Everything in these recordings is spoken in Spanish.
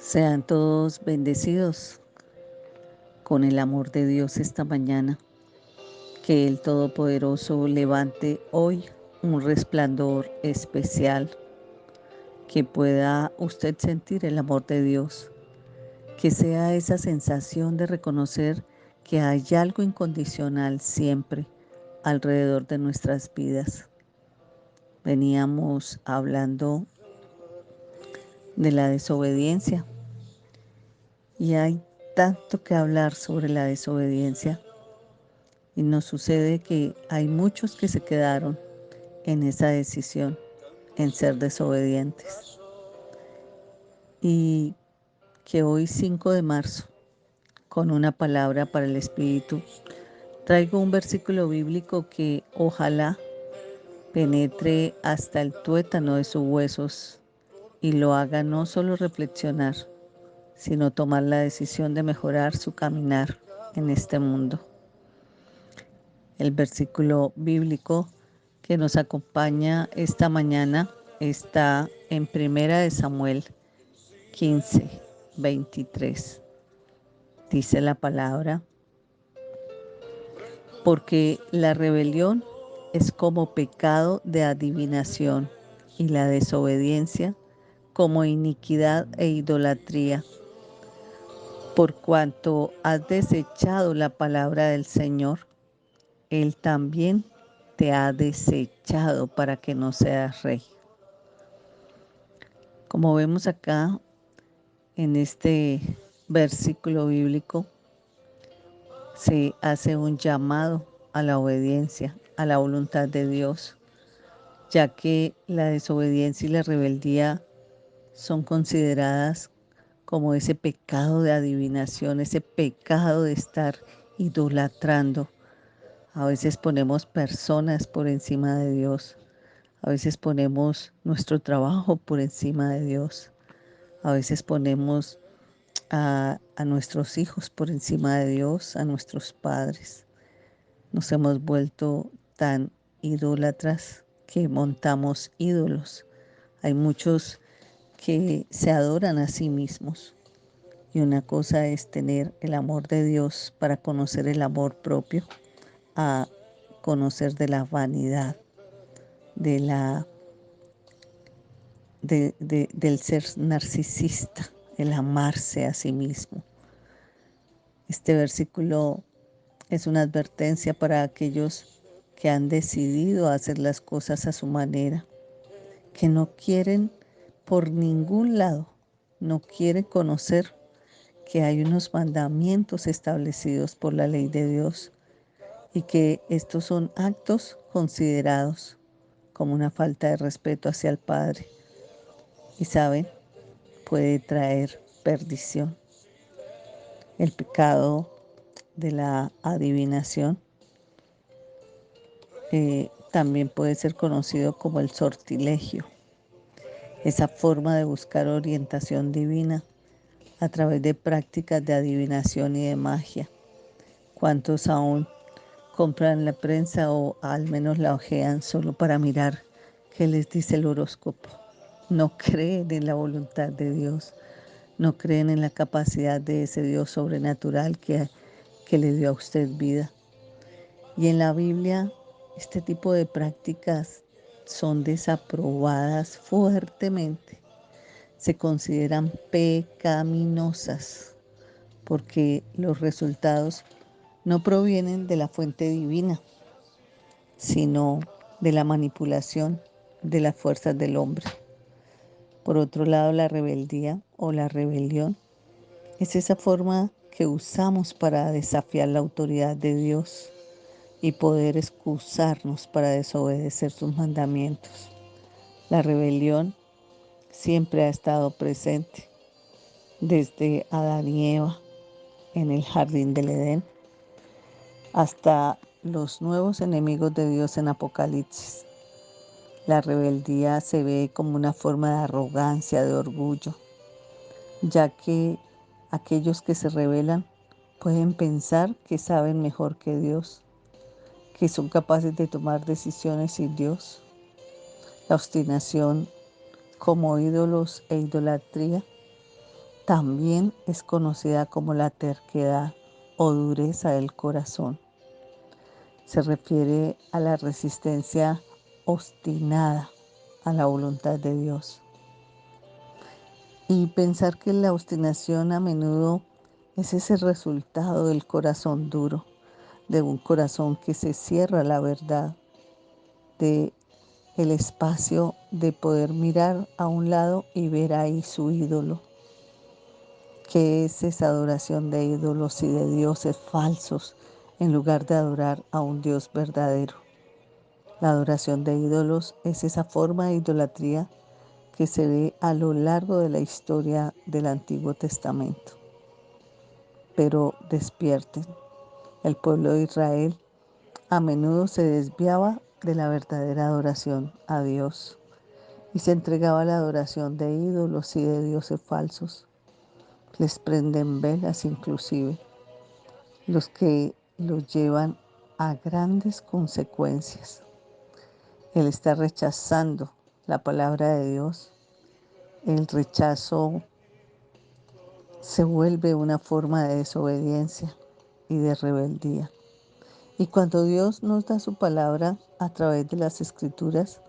Sean todos bendecidos con el amor de Dios esta mañana. Que el Todopoderoso levante hoy un resplandor especial, que pueda usted sentir el amor de Dios, que sea esa sensación de reconocer que hay algo incondicional siempre alrededor de nuestras vidas. Veníamos hablando de la desobediencia y hay tanto que hablar sobre la desobediencia. Y nos sucede que hay muchos que se quedaron en esa decisión, en ser desobedientes. Y que hoy 5 de marzo, con una palabra para el Espíritu, traigo un versículo bíblico que ojalá penetre hasta el tuétano de sus huesos y lo haga no solo reflexionar, sino tomar la decisión de mejorar su caminar en este mundo. El versículo bíblico que nos acompaña esta mañana está en Primera de Samuel 15:23. Dice la palabra: porque la rebelión es como pecado de adivinación y la desobediencia como iniquidad e idolatría. Por cuanto has desechado la palabra del Señor, Él también te ha desechado para que no seas rey. Como vemos acá en este versículo bíblico, se hace un llamado a la obediencia, a la voluntad de Dios, ya que la desobediencia y la rebeldía son consideradas como ese pecado de adivinación, ese pecado de estar idolatrando. A veces ponemos personas por encima de Dios. A veces ponemos nuestro trabajo por encima de Dios. A veces ponemos a nuestros hijos por encima de Dios, a nuestros padres. Nos hemos vuelto tan idólatras que montamos ídolos. Hay muchos que se adoran a sí mismos. Y una cosa es tener el amor de Dios para conocer el amor propio, a conocer de la vanidad, del ser narcisista, el amarse a sí mismo. Este versículo es una advertencia para aquellos que han decidido hacer las cosas a su manera, que no quieren por ningún lado, no quieren conocer que hay unos mandamientos establecidos por la ley de Dios y que estos son actos considerados como una falta de respeto hacia el Padre. Y saben, puede traer perdición. El pecado de la adivinación también puede ser conocido como el sortilegio, esa forma de buscar orientación divina a través de prácticas de adivinación y de magia. ¿Cuántos aún compran la prensa o al menos la hojean solo para mirar qué les dice el horóscopo? No creen en la voluntad de Dios, no creen en la capacidad de ese Dios sobrenatural que le dio a usted vida. Y en la Biblia, este tipo de prácticas son desaprobadas fuertemente. Se consideran pecaminosas porque los resultados no provienen de la fuente divina, sino de la manipulación de las fuerzas del hombre. Por otro lado, la rebeldía o la rebelión es esa forma que usamos para desafiar la autoridad de Dios y poder excusarnos para desobedecer sus mandamientos. La rebelión siempre ha estado presente desde Adán y Eva en el jardín del Edén hasta los nuevos enemigos de Dios en Apocalipsis. La rebeldía se ve como una forma de arrogancia, de orgullo, ya que aquellos que se rebelan pueden pensar que saben mejor que Dios, que son capaces de tomar decisiones sin Dios. La obstinación como ídolos e idolatría También es conocida como la terquedad o dureza del corazón. Se refiere a la resistencia obstinada a la voluntad de Dios. Y pensar que la obstinación a menudo es ese resultado del corazón duro, de un corazón que se cierra a la verdad, de el espacio de poder mirar a un lado y ver ahí su ídolo. ¿Qué es esa adoración de ídolos y de dioses falsos en lugar de adorar a un Dios verdadero? La adoración de ídolos es esa forma de idolatría que se ve a lo largo de la historia del Antiguo Testamento. Pero despierten, el pueblo de Israel a menudo se desviaba de la verdadera adoración a Dios y se entregaba a la adoración de ídolos y de dioses falsos. Les prenden velas inclusive, los que los llevan a grandes consecuencias. Él está rechazando la palabra de Dios. El rechazo se vuelve una forma de desobediencia y de rebeldía. Y cuando Dios nos da su palabra a través de las Escrituras,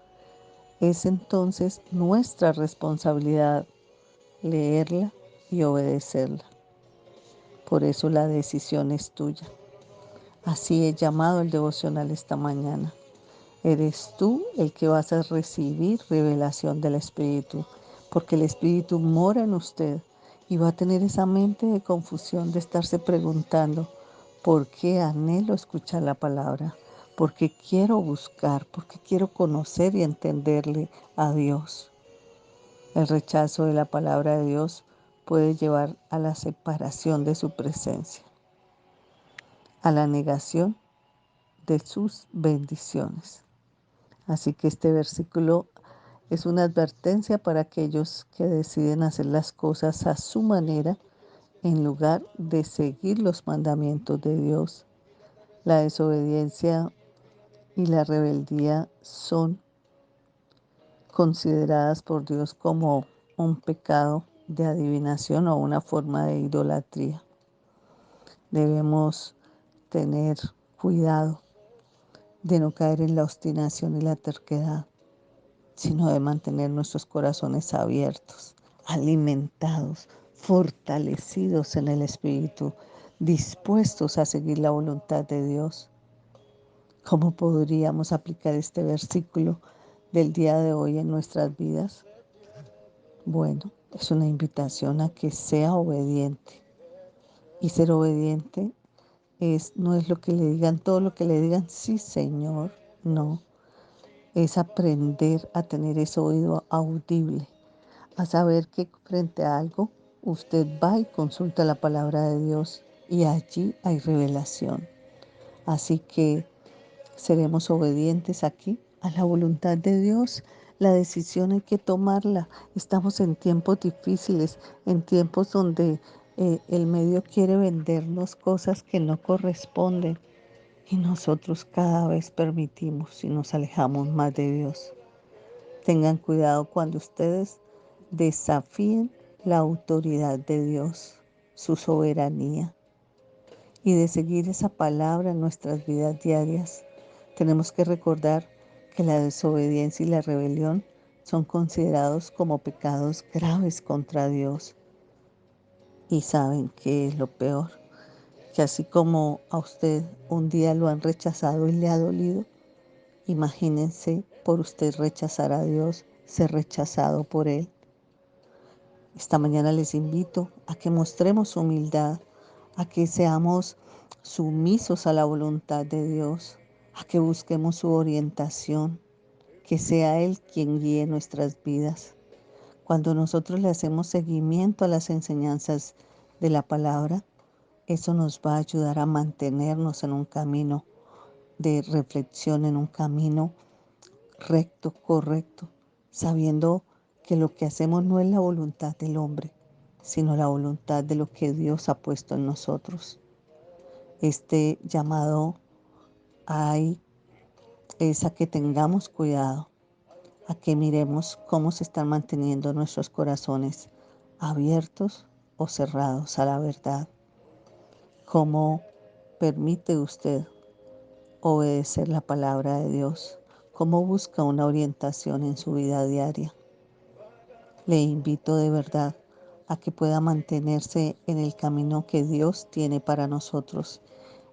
es entonces nuestra responsabilidad leerla y obedecerla. Por eso la decisión es tuya. Así he llamado el devocional esta mañana. Eres tú el que vas a recibir revelación del Espíritu, porque el Espíritu mora en usted y va a tener esa mente de confusión de estarse preguntando, ¿por qué anhelo escuchar la palabra? ¿Por qué quiero buscar? ¿Por qué quiero conocer y entenderle a Dios? El rechazo de la palabra de Dios puede llevar a la separación de su presencia, a la negación de sus bendiciones. Así que este versículo es una advertencia para aquellos que deciden hacer las cosas a su manera en lugar de seguir los mandamientos de Dios. La desobediencia y la rebeldía son consideradas por Dios como un pecado de adivinación o una forma de idolatría. Debemos tener cuidado de no caer en la obstinación y la terquedad, sino de mantener nuestros corazones abiertos, alimentados, fortalecidos en el Espíritu, dispuestos a seguir la voluntad de Dios. ¿Cómo podríamos aplicar este versículo del día de hoy en nuestras vidas? Bueno, es una invitación a que sea obediente. Y ser obediente no es lo que le digan, todo lo que le digan, sí, Señor, no. Es aprender a tener ese oído audible, a saber que frente a algo usted va y consulta la palabra de Dios y allí hay revelación. Así que seremos obedientes aquí a la voluntad de Dios. La decisión hay que tomarla. Estamos en tiempos difíciles, en tiempos donde el medio quiere vendernos cosas que no corresponden y nosotros cada vez permitimos y nos alejamos más de Dios. Tengan cuidado cuando ustedes desafíen la autoridad de Dios, su soberanía, y de seguir esa palabra en nuestras vidas diarias. Tenemos que recordar que la desobediencia y la rebelión son considerados como pecados graves contra Dios. Y saben qué es lo peor, que así como a usted un día lo han rechazado y le ha dolido, imagínense por usted rechazar a Dios, ser rechazado por Él. Esta mañana les invito a que mostremos humildad, a que seamos sumisos a la voluntad de Dios, a que busquemos su orientación, que sea Él quien guíe nuestras vidas. Cuando nosotros le hacemos seguimiento a las enseñanzas de la palabra, eso nos va a ayudar a mantenernos en un camino de reflexión, en un camino recto, correcto, sabiendo que lo que hacemos no es la voluntad del hombre, sino la voluntad de lo que Dios ha puesto en nosotros. Este llamado hay es a que tengamos cuidado, a que miremos cómo se están manteniendo nuestros corazones abiertos o cerrados a la verdad. ¿Cómo permite usted obedecer la palabra de Dios? ¿Cómo busca una orientación en su vida diaria? Le invito de verdad a que pueda mantenerse en el camino que Dios tiene para nosotros,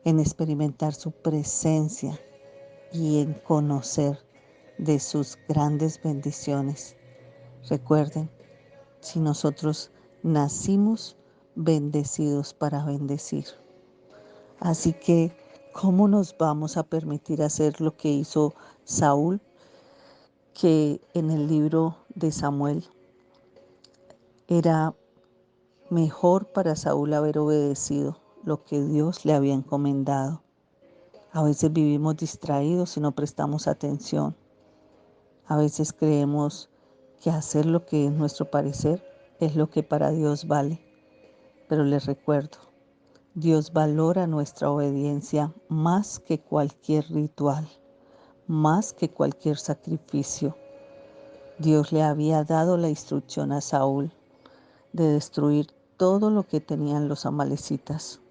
en experimentar su presencia y en conocer de sus grandes bendiciones. Recuerden, si nosotros nacimos bendecidos para bendecir. Así que, ¿cómo nos vamos a permitir hacer lo que hizo Saúl? Que en el libro de Samuel era mejor para Saúl haber obedecido lo que Dios le había encomendado. A veces vivimos distraídos y no prestamos atención. A veces creemos que hacer lo que es nuestro parecer es lo que para Dios vale. Pero les recuerdo, Dios valora nuestra obediencia más que cualquier ritual, más que cualquier sacrificio. Dios le había dado la instrucción a Saúl de destruir todo lo que tenían los amalecitas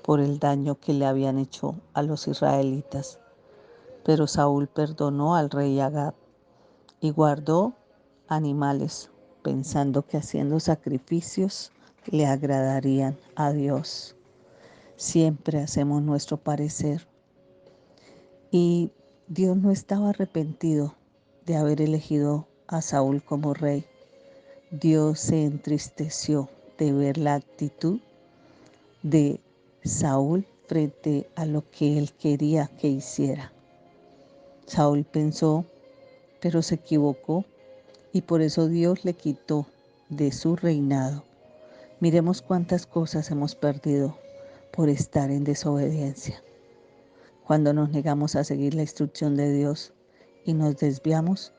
por el daño que le habían hecho a los israelitas. Pero Saúl perdonó al rey Agag y guardó animales, pensando que haciendo sacrificios le agradarían a Dios. Siempre hacemos nuestro parecer. Y Dios no estaba arrepentido de haber elegido a Saúl como rey. Dios se entristeció de ver la actitud de Saúl frente a lo que él quería que hiciera. Saúl pensó, pero se equivocó y por eso Dios le quitó de su reinado. Miremos cuántas cosas hemos perdido por estar en desobediencia. Cuando nos negamos a seguir la instrucción de Dios y nos desviamos,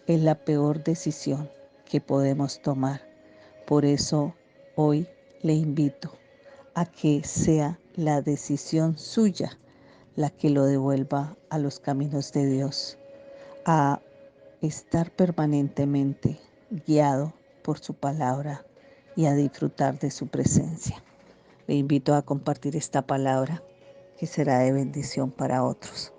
es la peor decisión que podemos tomar. Por eso hoy le invito a que sea la decisión suya la que lo devuelva a los caminos de Dios, a estar permanentemente guiado por su palabra y a disfrutar de su presencia. Le invito a compartir esta palabra que será de bendición para otros.